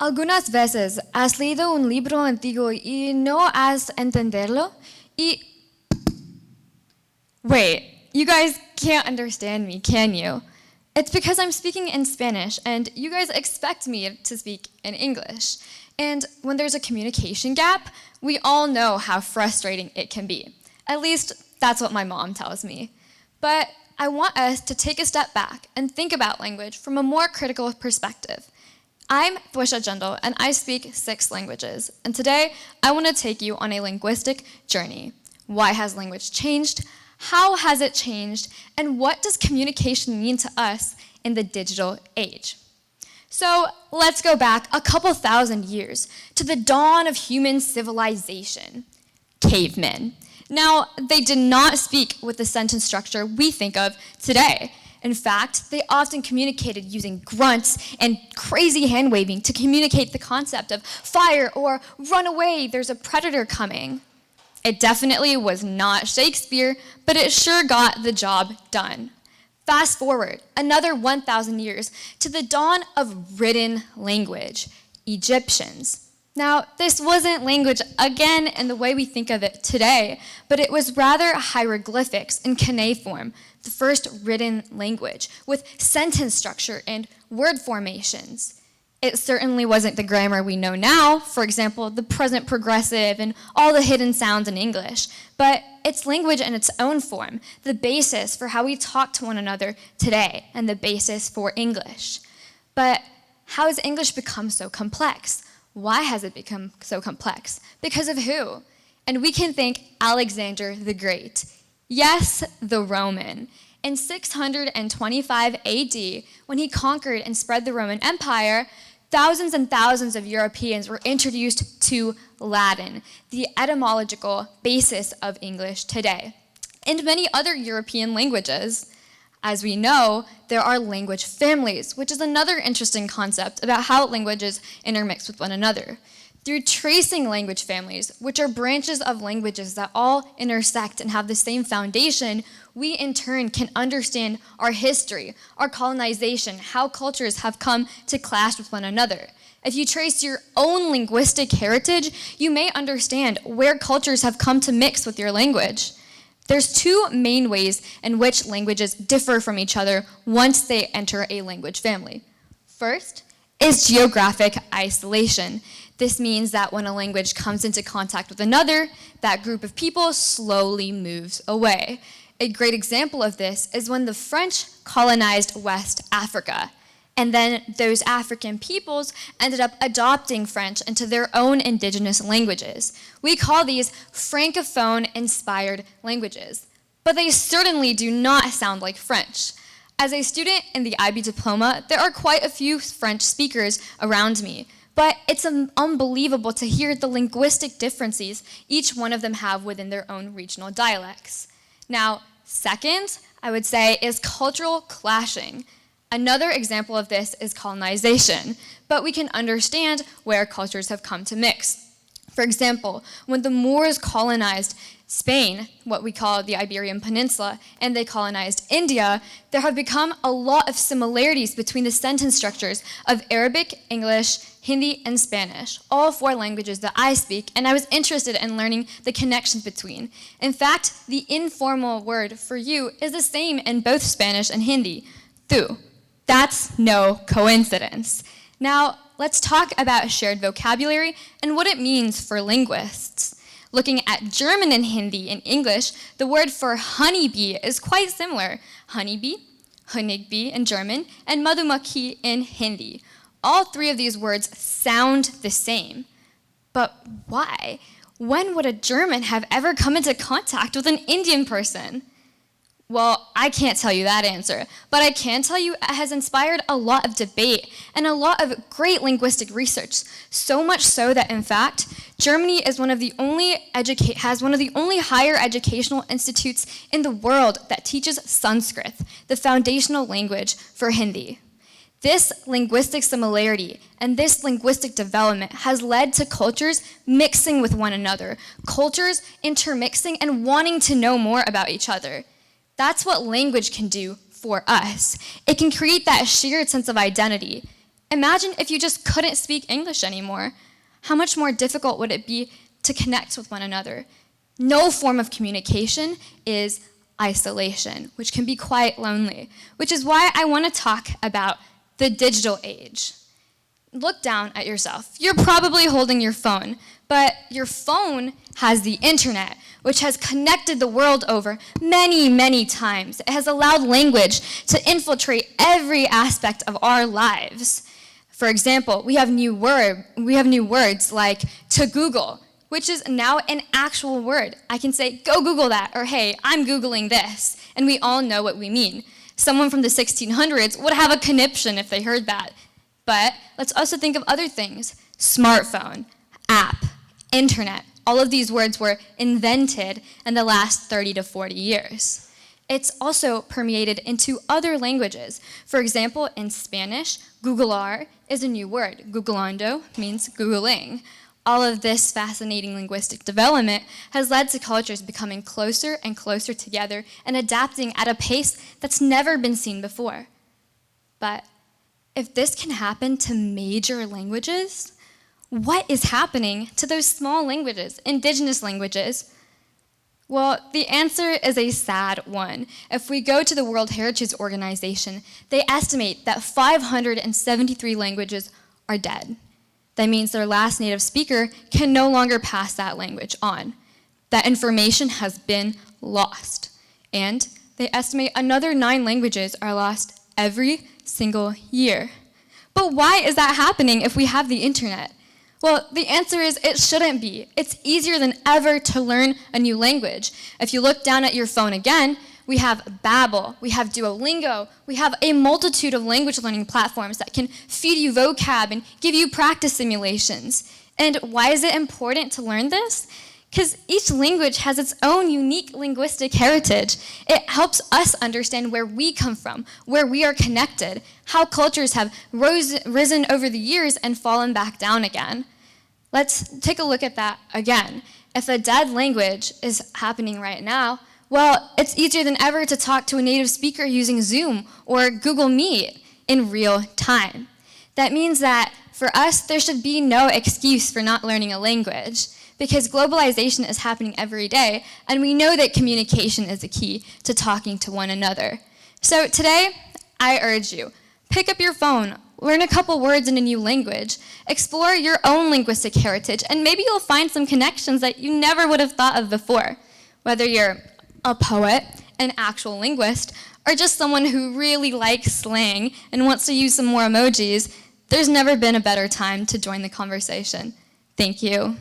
Algunas veces has leído un libro antiguo y no has entenderlo. Y wait, you guys can't understand me, can you? It's because I'm speaking in Spanish and you guys expect me to speak in English. And when there's a communication gap, we all know how frustrating it can be. At least that's what my mom tells me. But I want us to take a step back and think about language from a more critical perspective. I'm Tvisha Jindal, and I speak 6 languages. And today, I want to take you on a linguistic journey. Why has language changed? How has it changed? And what does communication mean to us in the digital age? So let's go back a couple thousand years to the dawn of human civilization. Cavemen. Now, they did not speak with the sentence structure we think of today. In fact, they often communicated using grunts and crazy hand waving to communicate the concept of fire or run away, there's a predator coming. It definitely was not Shakespeare, but it sure got the job done. Fast forward another 1,000 years to the dawn of written language, Egyptians. Now, this wasn't language, again, in the way we think of it today, but it was rather hieroglyphics in cuneiform, the first written language, with sentence structure and word formations. It certainly wasn't the grammar we know now, for example, the present progressive and all the hidden sounds in English, but it's language in its own form, the basis for how we talk to one another today, and the basis for English. But how has English become so complex? Why has it become so complex? Because of who? And we can thank Alexander the Great. Yes, the Roman. In 625 AD, when he conquered and spread the Roman Empire, thousands and thousands of Europeans were introduced to Latin, the etymological basis of English today, and many other European languages. As we know, there are language families, which is another interesting concept about how languages intermix with one another. Through tracing language families, which are branches of languages that all intersect and have the same foundation, we in turn can understand our history, our colonization, how cultures have come to clash with one another. If you trace your own linguistic heritage, you may understand where cultures have come to mix with your language. There's 2 main ways in which languages differ from each other once they enter a language family. First is geographic isolation. This means that when a language comes into contact with another, that group of people slowly moves away. A great example of this is when the French colonized West Africa. And then those African peoples ended up adopting French into their own indigenous languages. We call these Francophone-inspired languages, but they certainly do not sound like French. As a student in the IB diploma, there are quite a few French speakers around me, but it's unbelievable to hear the linguistic differences each one of them have within their own regional dialects. Now, second, I would say, is cultural clashing. Another example of this is colonization, but we can understand where cultures have come to mix. For example, when the Moors colonized Spain, what we call the Iberian Peninsula, and they colonized India, there have become a lot of similarities between the sentence structures of Arabic, English, Hindi, and Spanish, all 4 languages that I speak, and I was interested in learning the connections between. In fact, the informal word for you is the same in both Spanish and Hindi, tu. That's no coincidence. Now, let's talk about shared vocabulary and what it means for linguists. Looking at German and Hindi and English, the word for honeybee is quite similar. Honeybee, Honeybee in German, and madhumaki in Hindi. All 3 of these words sound the same. But why? When would a German have ever come into contact with an Indian person? Well, I can't tell you that answer, but I can tell you it has inspired a lot of debate and a lot of great linguistic research, so much so that, in fact, Germany is has one of the only higher educational institutes in the world that teaches Sanskrit, the foundational language for Hindi. This linguistic similarity and this linguistic development has led to cultures mixing with one another, cultures intermixing and wanting to know more about each other. That's what language can do for us. It can create that shared sense of identity. Imagine if you just couldn't speak English anymore. How much more difficult would it be to connect with one another? No form of communication is isolation, which can be quite lonely, which is why I want to talk about the digital age. Look down at yourself. You're probably holding your phone, but your phone has the internet, which has connected the world over many, many times. It has allowed language to infiltrate every aspect of our lives. For example, we have new words like to Google, which is now an actual word. I can say, go Google that, or hey, I'm Googling this, and we all know what we mean. Someone from the 1600s would have a conniption if they heard that. But let's also think of other things. Smartphone, app, internet. All of these words were invented in the last 30 to 40 years. It's also permeated into other languages. For example, in Spanish, googlear is a new word. Googleando means Googling. All of this fascinating linguistic development has led to cultures becoming closer and closer together and adapting at a pace that's never been seen before. But if this can happen to major languages, what is happening to those small languages, indigenous languages? Well, the answer is a sad one. If we go to the World Heritage Organization, they estimate that 573 languages are dead. That means their last native speaker can no longer pass that language on. That information has been lost. And they estimate another 9 languages are lost every single year. But why is that happening if we have the internet? Well, the answer is it shouldn't be. It's easier than ever to learn a new language. If you look down at your phone again, we have Babbel, we have Duolingo, we have a multitude of language learning platforms that can feed you vocab and give you practice simulations. And why is it important to learn this? Because each language has its own unique linguistic heritage. It helps us understand where we come from, where we are connected, how cultures have risen over the years and fallen back down again. Let's take a look at that again. If a dead language is happening right now, well, it's easier than ever to talk to a native speaker using Zoom or Google Meet in real time. That means that for us, there should be no excuse for not learning a language, because globalization is happening every day, and we know that communication is the key to talking to one another. So today, I urge you, pick up your phone, learn a couple words in a new language, explore your own linguistic heritage, and maybe you'll find some connections that you never would have thought of before. Whether you're a poet, an actual linguist, or just someone who really likes slang and wants to use some more emojis, there's never been a better time to join the conversation. Thank you.